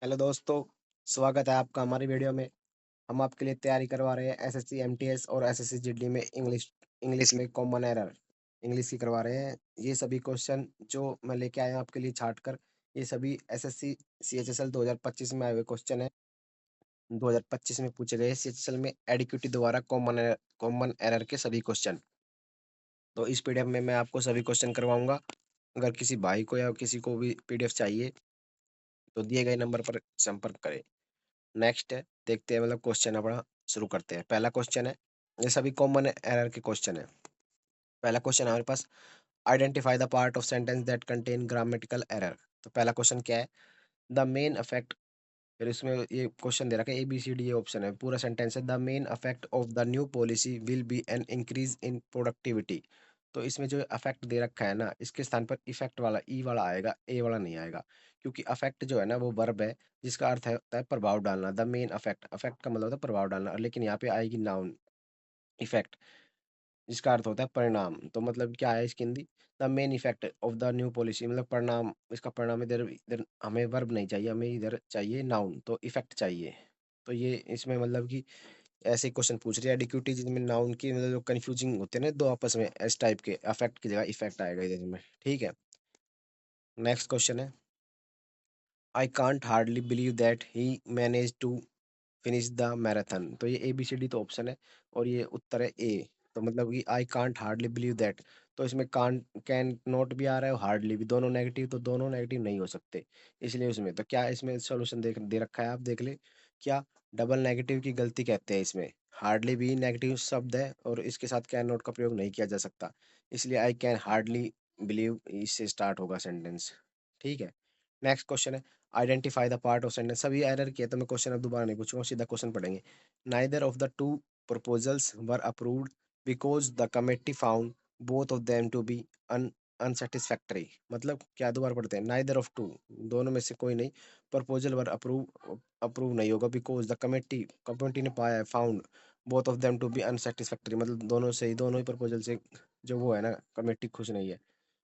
Hello दोस्तों, स्वागत है आपका हमारी वीडियो में। हम आपके लिए तैयारी करवा रहे हैं एसएससी एमटीएस और एसएससी जीडी में इंग्लिश इंग्लिश में कॉमन एरर इंग्लिश की करवा रहे हैं। ये सभी क्वेश्चन जो मैं लेके आया हूँ आपके लिए छाट कर, ये सभी एसएससी सीएचएसएल 2025 में आए हुए क्वेश्चन है। 2025 में पूछे गए सीएचएसएल में एडिक्यूटी द्वारा कॉमन एरर के सभी क्वेश्चन। तो इस पीडीएफ में मैं आपको सभी क्वेश्चन करवाऊंगा। अगर किसी भाई को या किसी को भी पीडीएफ चाहिए तो दिए गए नंबर पर संपर्क करें। नेक्स्ट है, देखते हैं मतलब क्वेश्चन अपना शुरू करते हैं। पहला क्वेश्चन है, ये सभी कॉमन एरर के क्वेश्चन है। पहला क्वेश्चन है हमारे पास, identify the part of sentence that contain grammatical error. तो पहला क्वेश्चन क्या है, द मेन अफेक्ट। फिर इसमें ये क्वेश्चन दे रखा है ए बी सी डी, ये ऑप्शन है, पूरा सेंटेंस है, the main affect of the new policy will be an increase in productivity. तो इसमें जो अफेक्ट दे रखा है ना, इसके स्थान पर इफेक्ट वाला ई वाला आएगा, ए वाला नहीं आएगा। क्योंकि अफेक्ट जो है ना वो वर्ब है, जिसका अर्थ होता है प्रभाव डालना। द मेन अफेक्ट, अफेक्ट का मतलब होता है प्रभाव डालना, लेकिन यहाँ पे आएगी नाउन इफेक्ट, जिसका अर्थ होता है परिणाम। तो मतलब क्या है इसकी Hindi, the main effect of the new policy, मतलब परिणाम, इसका परिणाम। इधर इधर हमें वर्ब नहीं चाहिए, हमें इधर चाहिए नाउन, तो इफेक्ट चाहिए। तो ये इसमें मतलब कि ऐसे क्वेश्चन पूछ रहे हैं एडिक्यूटी जिनमें नाउन की मतलब जो कंफ्यूजिंग होते हैं ना दो आपस में, इस टाइप के अफेक्ट की जगह इफेक्ट आएगा इधर में। ठीक है, नेक्स्ट क्वेश्चन है, I can't hardly believe that he manage to finish the marathon. तो ये ए बी सी डी तो ऑप्शन है और ये उत्तर है ए। तो मतलब कि I can't hardly believe that, तो इसमें कांट कैन नॉट भी आ रहा है और हार्डली भी, दोनों नेगेटिव, तो दोनों नेगेटिव नहीं हो सकते। इसलिए उसमें तो क्या इसमें सॉल्यूशन देख दे रखा है, आप देख ले क्या, डबल नेगेटिव की गलती कहते हैं इसमें। हार्डली भी नेगेटिव शब्द है और इसके साथ कैन नॉट का प्रयोग नहीं किया जा सकता, इसलिए आई कैन हार्डली बिलीव इससे स्टार्ट होगा सेंटेंस। ठीक है, नेक्स्ट क्वेश्चन है, identify the part of sentence. सभी एरर किया तो मैं क्वेश्चन अब दोबारा नहीं पूछूंगा, सीधा क्वेश्चन पढ़ेंगे। Neither of the two proposals were approved because the committee found both of them to be un unsatisfactory. मतलब क्या, दोबारा पढ़ते हैं, नाइदर ऑफ टू, दोनों में से कोई नहीं, प्रपोजल वर अप्रूव अप्रूव नहीं होगा, बिकॉज द कमेटी, कमेटी ने पाया है, found both of them to be unsatisfactory, मतलब दोनों से ही, दोनों ही प्रपोजल से जो वो है ना कमेटी खुश नहीं है,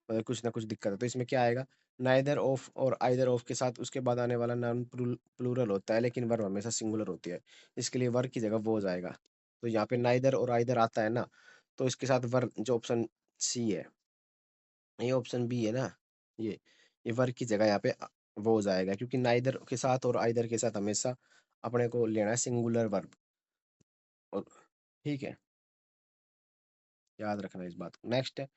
मतलब कुछ ना कुछ दिक्कत है। तो इसमें क्या आएगा, नाइदर ऑफ और आइदर ऑफ के साथ उसके बाद आने वाला नाउन प्लूरल होता है, लेकिन वर्ब हमेशा सिंगुलर होती है, इसके लिए वर्ब की जगह वो जाएगा। तो यहाँ पे नाइदर और आइदर आता है ना, तो इसके साथ वर्ब जो ऑप्शन सी है, ये ऑप्शन बी है ना, ये वर्ब की जगह यहाँ पे वो जाएगा, क्योंकि नाइदर के साथ और आइदर के साथ हमेशा अपने को लेना है सिंगुलर वर्ब। और ठीक है, याद रखना इस बात को। नेक्स्ट है,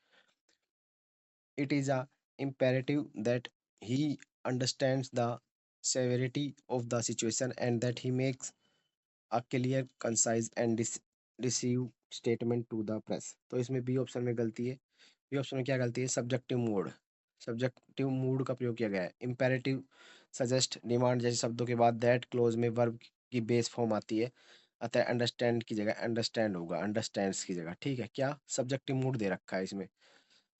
it is a imperative that he understands the severity of the situation and that he makes a clear, concise and decisive statement to the press। तो इसमें बी ऑप्शन में गलती है। बी ऑप्शन में क्या गलती है, सब्जेक्टिव मूड, सब्जेक्टिव मूड का प्रयोग किया गया है। इम्पेरेटिव, सजेस्ट, डिमांड जैसे शब्दों के बाद दैट क्लोज में वर्ब की बेस फॉर्म आती है, अतः अंडरस्टैंड की जगह अंडरस्टैंड होगा, अंडरस्टैंड्स की जगह। ठीक है, क्या सब्जेक्टिव मूड दे रखा है इसमें,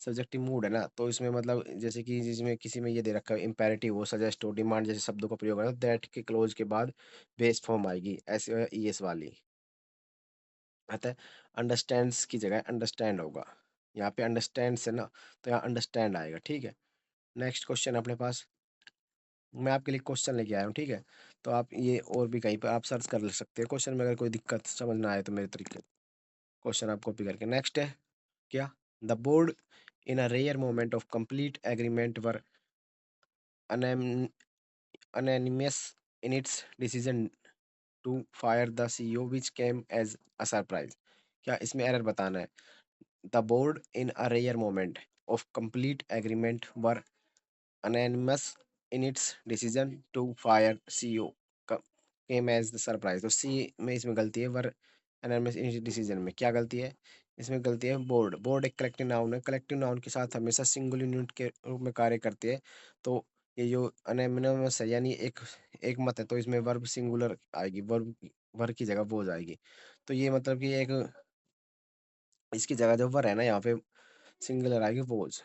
सब्जेक्टिव मूड है ना, तो इसमें मतलब जैसे कि जिसमें किसी में ये दे रखा है इम्पेरेटिव हो, सजेस्ट हो, डिमांड जैसे शब्दों का प्रयोग है, दैट के क्लोज के बाद बेस फॉर्म आएगी, ऐसे ई एस वाली, अतः अंडरस्टैंड्स की जगह अंडरस्टैंड होगा। यहाँ पे अंडरस्टैंड्स है ना, तो यहाँ अंडरस्टैंड आएगा। ठीक है, नेक्स्ट क्वेश्चन अपने पास, मैं आपके लिए क्वेश्चन लेके आया हूँ। ठीक है, तो आप ये और भी कहीं पर आप सर्च कर ले सकते हैं क्वेश्चन में, अगर कोई दिक्कत समझ ना आए तो मेरे तरीके क्वेश्चन आप कॉपी करके। नेक्स्ट है क्या, the board in a rare moment of complete agreement were unanimous in its decision to fire the CEO, which came as a surprise। क्या इसमें एरर बताना है, the board in a rare moment of complete agreement were unanimous in its decision to fire CEO came as the surprise। तो सी में इसमें गलती है, वर unanimous in its decision में क्या गलती है, इसमें गलती है बोर्ड। बोर्ड एक कलेक्टिव नाउन है, कलेक्टिव नाउन के साथ हमेशा सिंगल यूनिट के रूप में कार्य करती है। तो ये जो अनोनिमस है यानी एक एक मत है, तो इसमें वर्ब सिंगुलर आएगी, वर्ब वर्ब की जगह वो हो जाएगी। तो ये मतलब कि एक इसकी जगह जो वर है ना यहाँ पे सिंगुलर आएगी वोज,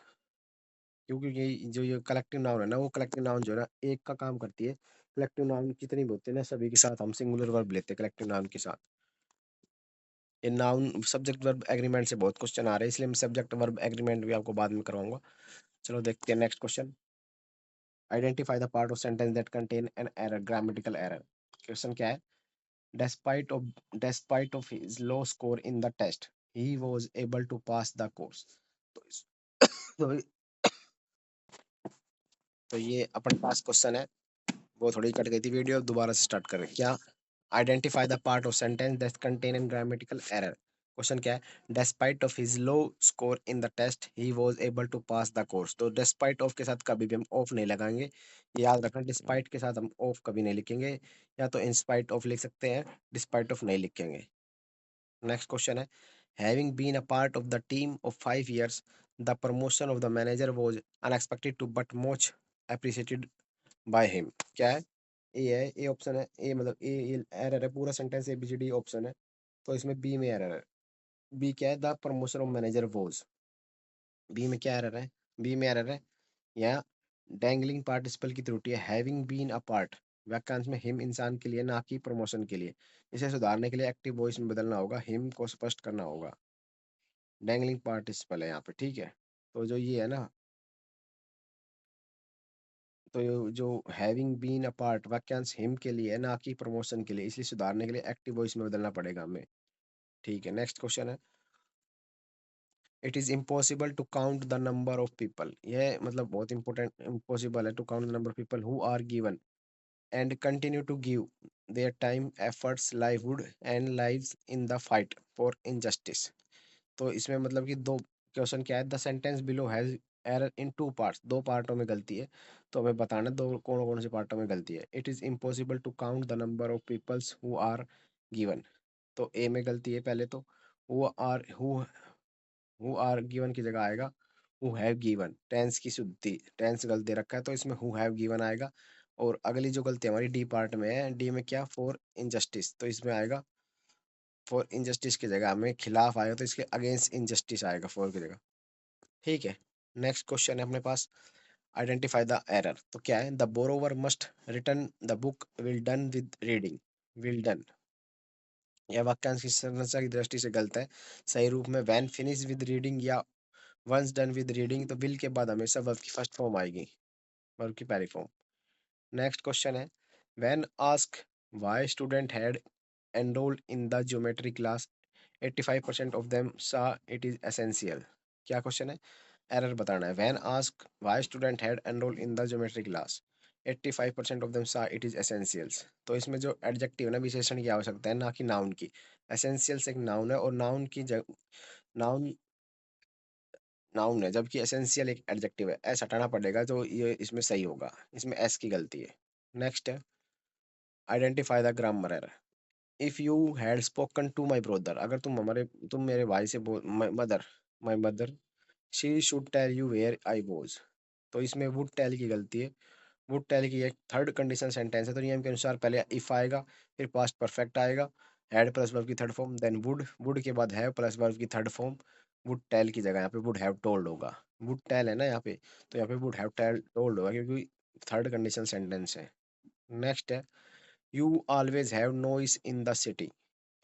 क्योंकि ये जो ये कलेक्टिव नाउन है ना, वो कलेक्टिव नाउन जो है ना एक का काम करती है। कलेक्टिव नाउन जितनी भी होती है ना, सभी के साथ हम सिंगुलर वर्ब लेते हैं कलेक्टिव नाउन के साथ। ये नाउन सब्जेक्ट वर्ब एग्रीमेंट से बहुत क्वेश्चन आ रहे हैं, इसलिए मैं सब्जेक्ट वर्ब एग्रीमेंट भी आपको बाद में करवाऊंगा। चलो देखते हैं next question. Identify the part of sentence that contain an error, grammatical error. Question क्या है? Despite of his low score in the test, he was able to pass the course. तो तो, तो ये अपने पास क्वेश्चन है, वो थोड़ी कट गई थी वीडियो, दोबारा से स्टार्ट करें क्या? Identify the part of sentence that contain an grammatical error. Question क्या है? Despite of his low score in the test he was able to pass the course. तो डेस्पाइट ऑफ के साथ कभी भी हम ऑफ नहीं लगाएंगे, ये याद रखना। डिस्पाइट के साथ हम ऑफ कभी नहीं लिखेंगे, या तो इंस्पाइट ऑफ लिख सकते हैं, डिस्पाइट ऑफ नहीं लिखेंगे। नेक्स्ट क्वेश्चन है, having been a part of the team of 5 years, the promotion of the manager was unexpected too but much appreciated by him. क्या है? ए है, ए ऑप्शन है, ए मतलब ए एरर है, पूरा सेंटेंस एबीसीडी ऑप्शन है, तो इसमें बी में एरर है। बी क्या है? The promotion of manager was. B में क्या एरर है? बी में एरर है या डैंगलिंग पार्टिसिपल की त्रुटि है, हैविंग बीन अ पार्ट वाक्यांश में हिम इंसान के लिए, ना कि प्रमोशन के लिए। इसे सुधारने के लिए एक्टिव वॉइस में बदलना होगा, हिम को स्पष्ट करना होगा। डैंगलिंग पार्टिसिपल है यहाँ पे, ठीक है। तो जो ये है ना, तो जो हैविंग बीन अ पार्ट वाक्यांश हिम के लिए है, ना कि प्रमोशन के लिए, इसलिए सुधारने के लिए एक्टिव वॉइस में बदलना पड़ेगा हमें। ठीक है, नेक्स्ट क्वेश्चन है, it is impossible to count the number of people. यह मतलब बहुत इंपॉर्टेंट, इम्पॉसिबल है to count the number of people who are given and continue to give their time, efforts, livelihood and lives in the fight for injustice। तो इसमें मतलब कि दो, question क्या है? The sentence below has error in two parts, दो पार्टों में गलती है, तो हमें बताना दो कौन कौन से पार्टों में गलती है। It is impossible to count the number of peoples who are given, तो ए में गलती है पहले तो। हु आर गिवन की जगह आएगा हु हैव गिवन, टेंस की शुद्धि, टेंस गलत दे रखा है, तो इसमें हु हैव गिवन आएगा। और अगली जो गलती हमारी डी पार्ट में है, डी में क्या? फॉर इनजस्टिस, तो इसमें आएगा फॉर इनजस्टिस की जगह हमें खिलाफ आएगा, तो इसके अगेंस्ट इनजस्टिस आएगा फॉर की जगह। ठीक है, नेक्स्ट क्वेश्चन है अपने पास, आइडेंटिफाई द एरर। तो क्या है? The borrower must return the book will done with reading, will done, यह वाक्यांश की संरचना की दृष्टि से गलत है। सही रूप में व्हेन फिनिश विद रीडिंग या वंस डन विद रीडिंग, तो विल के बाद हमेशा वर्ब की फर्स्ट फॉर्म आएगी, वर्ब की पहली फॉर्म। नेक्स्ट क्वेश्चन है, when ask why student had enrolled in the geometry class 85% of them saw it is essential। क्या क्वेश्चन है? एरर बताना है। When ask why student had enrolled in the geometry class 85% of them saw it is essentials। तो इसमें जो adjective है ना, विशेषण की आवश्यकता है, ना कि नाउन की। एसेंशियल्स एक नाउन है, और नाउन की नाउन नाउन है, जबकि एसेंशियल एक एडजेक्टिव है। एस हटाना पड़ेगा, तो ये इसमें सही होगा, इसमें एस की गलती है। नेक्स्ट है, identify the grammar error. If you had spoken to my brother, अगर तुम मेरे भाई से बोल, my mother she should tell you where I was, तो इसमें वुड टेल की गलती है। वुड टेल की एक थर्ड कंडीशन सेंटेंस है, तो नियम के अनुसार पहले इफ आएगा, फिर पास्ट परफेक्ट आएगा, हैड प्लस वर्ब की थर्ड फॉर्म, देन वुड के बाद हैव प्लस वर्ब की थर्ड फॉर्म। वुड टेल की जगह यहाँ पे वुड हैव टोल्ड होगा। वुड टेल है ना यहाँ पे, तो यहाँ पे वुड हैव टेल टोल्ड होगा, क्योंकि थर्ड कंडीशन सेंटेंस है। नेक्स्ट है, you always have noise in the city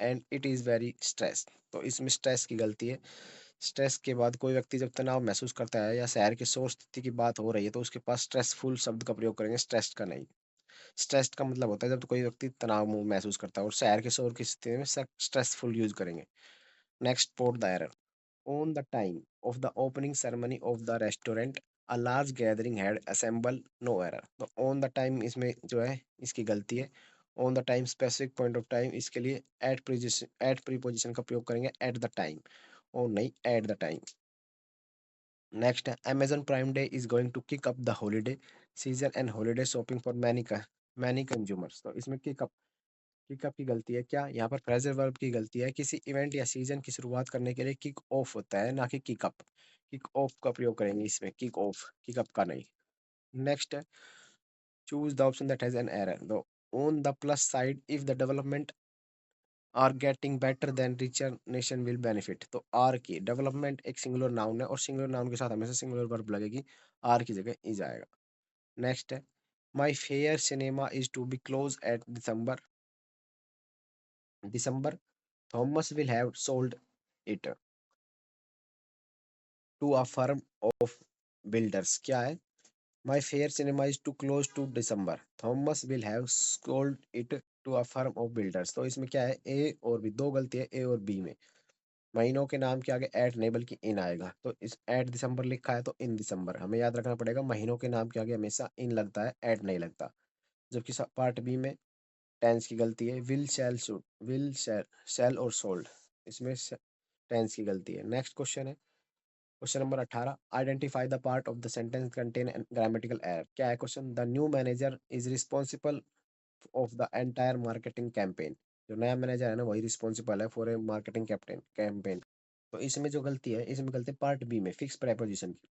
and it is very stress, तो इसमें स्ट्रेस की गलती है। स्ट्रेस के बाद कोई व्यक्ति जब तनाव महसूस करता है या शहर की शोर स्थिति की बात हो रही है, तो उसके पास स्ट्रेसफुल शब्द का प्रयोग करेंगे, स्ट्रेस्ड का नहीं। स्ट्रेस्ड का मतलब होता है जब तो कोई व्यक्ति तनाव महसूस करता है, और शहर के शोर की स्थिति में स्ट्रेसफुल यूज करेंगे। Next, spot the error. On the time of the opening ceremony of the restaurant a large gathering had assemble, no error. तो ऑन द टाइम इसमें जो है इसकी गलती है। On the time specific point of time, इसके लिए eight preposition का प्रयोग करेंगे, एट द टाइम, और नहीं एट द टाइम। नेक्स्ट है, Amazon Prime Day is going to kick up the holiday season and holiday shopping for many consumers, तो इसमें किकअप की गलती है। क्या? यहाँ पर फ्रेजल वर्ब की गलती है। किसी इवेंट या सीजन की शुरुआत करने के लिए किक ऑफ होता है, ना कि किकअप। किक ऑफ का प्रयोग करेंगे इसमें, किक ऑफ, किकअप का नहीं। नेक्स्ट है, choose the option that has an error. The on the plus side, if the development are getting better then richer nation will benefit, तो आर की development एक सिंगुलर नाउन है, और singular noun के साथ हमेशा सिंगुलर वर्ब लगेगी, are की जगह इज आएगा। नेक्स्ट है, my fair cinema is to be close at December, Thomas will have sold it to a firm of builders. क्या है? My fair cinema is to close to December, Thomas will have sold it to a firm of builders. तो इसमें क्या है, ए और B, दो गलती है ए और बी में। महीनों के नाम के आगे एट नहीं बल्कि इन आएगा, तो इस एट दिसंबर लिखा है तो इन दिसंबर, हमें याद रखना पड़ेगा महीनों के नाम के आगे हमेशा इन लगता है, एट नहीं लगता। जबकि पार्ट बी में टेंस की गलती है, विल शैल शुड, विल शैल और सोल्ड, इसमें टेंस की गलती है। नेक्स्ट क्वेश्चन है question number 18, identify the part of the sentence contain grammatical error. क्या है question, the new manager is responsible of the entire marketing campaign. जो नया मैनेजर है ना वही रिस्पॉन्सिबल है फॉर ए मार्केटिंग कैंपेन। तो इसमें जो गलती है, इसमें गलती है पार्ट बी में फिक्स प्रेपोजिशन की।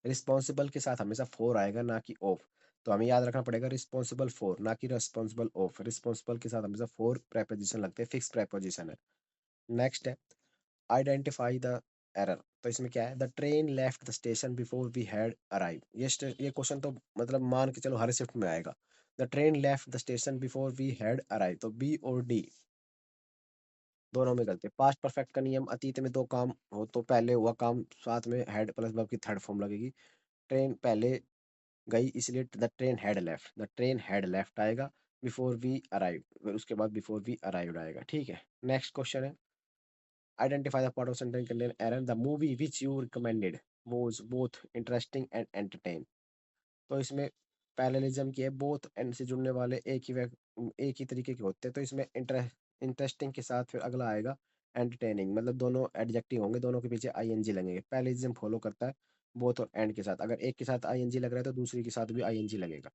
रिस्पॉन्सिबल के साथ हमेशा फोर आएगा ना कि ऑफ, तो हमें याद रखना पड़ेगा रिस्पॉन्सिबल फोर ना कि रिस्पॉन्सिबल ऑफ। रिस्पॉन्सिबल के साथ हमेशा फोर प्रेपोजिशन लगते हैं, फिक्स प्रेपोजिशन है। नेक्स्ट है आइडेंटिफाई द एरर। तो इसमें क्या है, the train left the station before we had arrive. ये क्वेश्चन तो मतलब मान के चलो हर शिफ्ट में आएगा। The train left the station before we had arrive, तो बी और डी दोनों में गलती है। पास्ट परफेक्ट का नियम, अतीत में दो काम हो तो पहले हुआ काम साथ में हैड प्लस वर्ब की थर्ड फॉर्म लगेगी। ट्रेन पहले गई इसलिए the train had left, the train had left आएगा, बिफोर वी अराइव उसके बाद बिफोर वी अराइव्ड आएगा, ठीक है। नेक्स्ट क्वेश्चन है identify the part of sentence contain error, the movie which you recommended was both interesting and entertain. तो इसमें parallelism की है, बोथ एंड से जुड़ने वाले एक ही तरीके के होते हैं, तो इसमें इंटरेस्टिंग के साथ फिर अगला आएगा एंटरटेनिंग, मतलब दोनों एडजेक्टिव होंगे, दोनों के पीछे आईएनजी लगेंगे। पैरेललिज्म फॉलो करता है बोथ और एंड के साथ, अगर एक के साथ आईएनजी लग रहा है तो दूसरी के साथ भी आईएनजी लगेगा।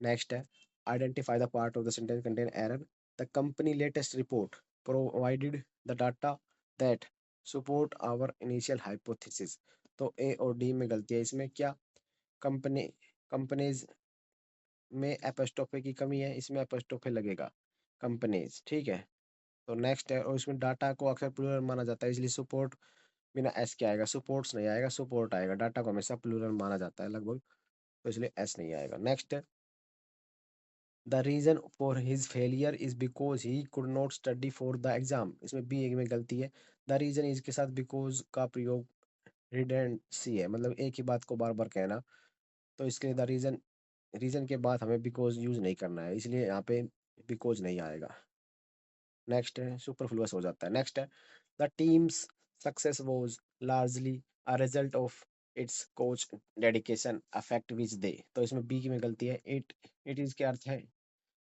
नेक्स्ट है identify the part of the sentence contain error, the company latest report provided the data that support our initial hypothesis. तो ए और डी में गलती है, इसमें क्या कंपनी कंपनीज में एपोस्ट्रोफे की कमी है, इसमें एपोस्ट्रोफे लगेगा कंपनीज, ठीक है। तो नेक्स्ट है, और इसमें डाटा को अक्सर प्लूरल माना जाता है इसलिए सपोर्ट बिना एस के आएगा, सपोर्ट्स नहीं आएगा, सपोर्ट आएगा। डाटा को हमेशा प्लूरल माना जाता है लगभग, तो इसलिए एस नहीं आएगा। नेक्स्ट है the reason for his failure is because he could not study for the exam, इसमें बी में गलती है। द रीजन इज के साथ बिकॉज का प्रयोग रिडेंडेंसी है, मतलब एक ही बात को बार बार कहना, तो इसके लिए द रीजन, रीजन के बाद हमें बिकॉज यूज नहीं करना है, इसलिए यहाँ पे बिकॉज नहीं आएगा। नेक्स्ट है सुपरफ्लुअस हो जाता है। नेक्स्ट है the team's success was largely a result of its coach dedication affect which they. तो इसमें बी की में गलती है, इट इज के अर्थ है,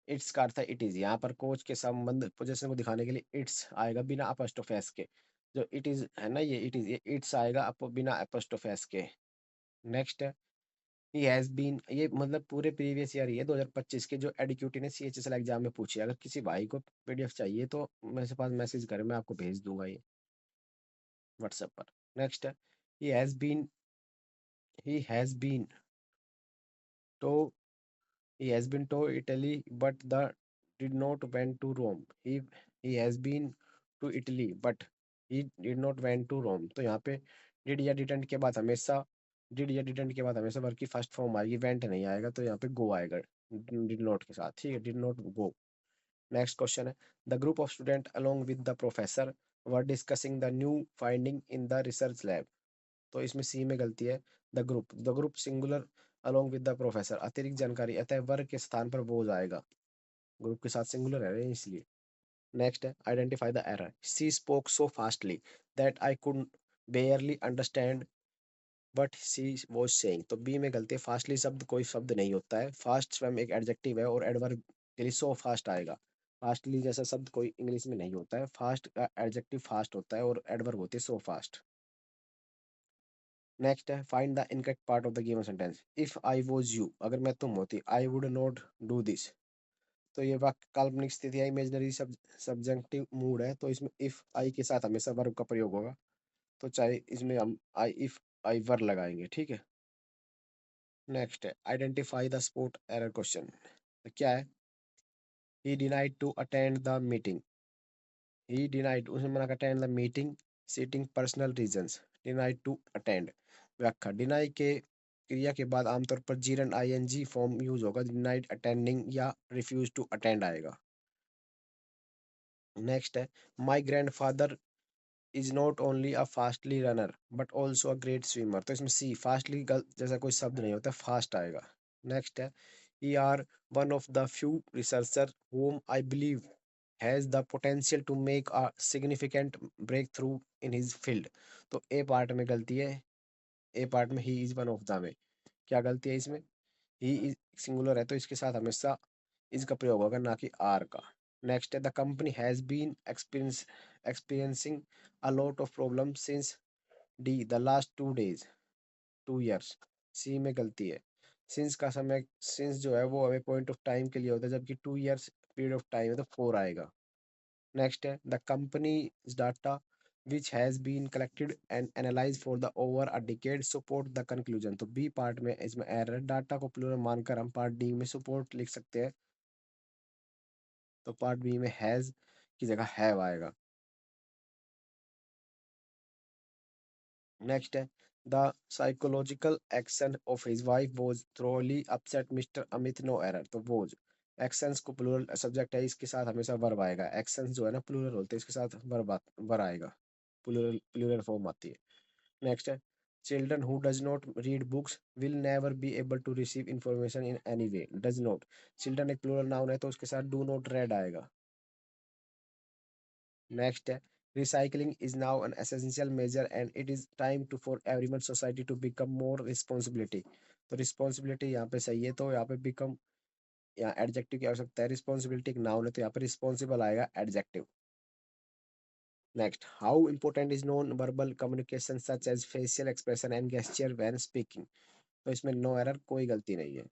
इट्स का अर्थ है इट इज, यहाँ पर कोच के संबंध पोजीशन को दिखाने के लिए इट्स आएगा बिना अपोस्ट्रोफे के। जो इट इज है ना, ये इट इज, ये इट्स आएगा बिना अपोस्ट्रोफे के। नेक्स्ट है ही हैज बीन, ये मतलब पूरे प्रीवियस ईयर ही है 2025 के, जो एडक्यूटी ने सीएचएसएल एग्जाम में पूछी है। अगर किसी भाई को पीडीएफ चाहिए तो मेरे पास मैसेज करें, मैं आपको भेज दूंगा ये व्हाट्सएप पर। नेक्स्ट है he has been to he has been to Italy but the did not went to Rome, he has been to Italy but he did not went to Rome। तो यहाँ पे did या didn't के बाद हमेशा verb की first form आएगी, went नहीं आएगा, तो यहाँ पे गो आएगा डिड नॉट के साथ, ठीक है, did not go. Next question है the group of student along with the professor were discussing the new finding in the research lab. तो इसमें सी में गलती है, the group singular along with the professor अतिरिक्त जानकारी, अतः वर्ग के स्थान पर वो आएगा, ग्रुप के साथ सिंगुलर है इसलिए। नेक्स्ट है identify the error, she spoke so fastly that I could barely understand what she was saying. तो बी में गलती है, फास्टली शब्द कोई शब्द नहीं होता है, फास्ट स्वयं एक एडजेक्टिव है और एडवर्ब के लिए सो फास्ट आएगा। फास्टली जैसा शब्द कोई इंग्लिश में नहीं होता है, फास्ट का एडजेक्टिव फास्ट होता है और एडवर्ब होती है सो फास्ट। नेक्स्ट है find the incorrect part of the given sentence, if I was you, अगर मैं तुम होती, I would not do this. तो ये वाक्य काल्पनिक स्थिति है, इमेजिनरी सब्जेक्टिव मूड है, तो इसमें इफ आई के साथ हमेशा वर्ब का प्रयोग होगा, तो चाहे इसमें हम आई इफ आई वर लगाएंगे, ठीक है। नेक्स्ट है identify the spot error question, क्या है, he denied to attend the meeting, he denied उसने मना कर attend the meeting citing personal reasons, denied to attend. व्याख्या डिनाई के क्रिया के बाद आमतौर पर जीरन आईएनजी फॉर्म यूज होगा, डिनाइड अटेंडिंग या रिफ्यूज टू अटेंड आएगा। नेक्स्ट है my grandfather is not only a fastly runner but also a great swimmer. तो इसमें सी फास्टली जैसा कोई शब्द नहीं होता, फास्ट आएगा। नेक्स्ट है E R one of the few researcher whom I believe has the potential to make a significant breakthrough in his field। तो ए पार्ट में गलती है, ए पार्ट में he is one of the में क्या गलती है इसमें, ही इज सिंगुलर है तो इसके साथ हमेशा इज का प्रयोग होगा, ना कि आर का। नेक्स्ट है the company has been experiencing a lot of problem since the the last 2 days 2 years। C में गलती है, सिंस का समय, सिंस जो है वो हमें पॉइंट ऑफ टाइम के लिए होता है, जबकि 2 years पीरियड ऑफ टाइम है तो 4 आएगा। नेक्स्ट है the company data which has been collected and analyzed for the over a decade support the conclusion। तो बी पार्ट में इसमें एरर, डाटा को प्लूरल मानकर हम पार्ट डी में सपोर्ट लिख सकते हैं, तो पार्ट बी में हैज की जगह हैव आएगा। नेक्स्ट है the psychological action of his wife was thoroughly upset Mister Amit no error. तो वॉज एक्शंस को प्लूरल सब्जेक्ट है, इसके साथ हमेशा वर्ब आएगा, एक्शंस जो है ना प्लूरल होते हैं, इसके साथ वर्ब आएगा, प्लूरल प्लूरल फॉर्म आती है। नेक्स्ट है children who does not read books will never be able to receive information in any way. Does not, children एक प्लूरल नाउन है तो उसके साथ डू नॉट रेड आएगा। नेक्स्ट है recycling is now an essential measure and it is time to for everyone society to become more responsibility. तो responsibility यहाँ पे सही है, तो यहाँ पे बिकम, यहाँ एडजेक्टिव की आवश्यकता है, रिस्पॉन्सिबिलिटी एक नाउन है तो यहाँ पे रिस्पॉन्सिबल आएगा adjective. Next how important is non verbal communication such as facial expression and gesture when speaking. तो इसमें नो एरर, कोई गलती नहीं है।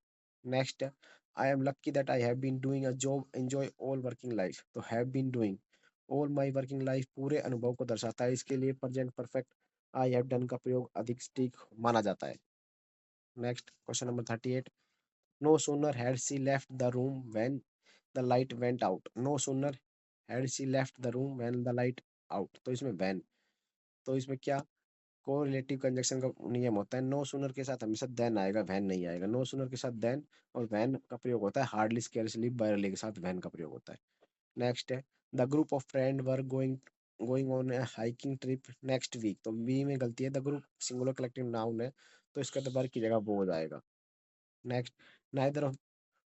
नेक्स्ट है I am lucky that I have been doing a job enjoy all working life. तो have been doing all my working life पूरे अनुभव को दर्शाता है, इसके लिए present perfect I have done का प्रयोग अधिक सटीक माना जाता है। Next question number 38 no sooner had she left the room when the light went out. No sooner had she left the room when the light out. तो इसमें when, तो इसमें क्या कोरिलेटिव कंजक्शन का नियम होता है, नो सूनर के साथ हमेशा देन आएगा, वैन नहीं आएगा। नो सूनर के साथ देन और वैन का प्रयोग होता है, हार्डली स्केर्सली बायरली के साथ वैन का प्रयोग होता है। नेक्स्ट है the group of friend were going going on a hiking trip next week. तो वी में गलती है, the group singular collective noun है तो इसका तो वर की जगह बोझ आएगा। Next neither of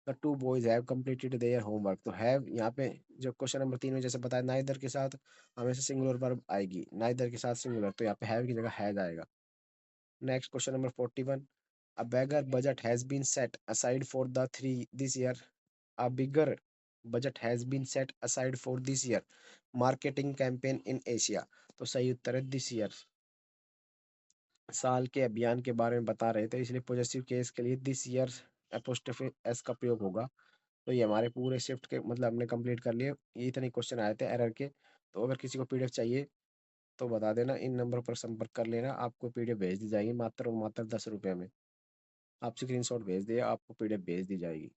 the two boys have completed their homework. तो हैव यहाँ पे जो क्वेश्चन नंबर 3 में जैसे बताया, नाइदर के साथ हमेशा सिंगुलर वर्ब आएगी, नाइदर के साथ सिंगुलर, तो यहाँ पे हैव की जगह हैज आएगा। Next question number 41. A bigger budget has been set aside for the three this year. A bigger budget has been set aside for this year. Marketing campaign in Asia। तो सही उत्तर है this year, साल के अभियान के बारे में बता रहे थे, इसलिए पॉजिटिव केस के लिए दिस ईयर एपोस्ट्रोफी एस का प्रयोग होगा। तो ये हमारे पूरे शिफ्ट के मतलब हमने कंप्लीट कर लिए, ये इतने क्वेश्चन आए थे एरर के। तो अगर किसी को पीडीएफ चाहिए तो बता देना, इन नंबर पर संपर्क कर लेना, आपको पीडीएफ भेज दी जाएगी मात्र और मात्र 10 रुपये में। आप स्क्रीनशॉट भेज दिए, आपको पीडीएफ भेज दी जाएगी।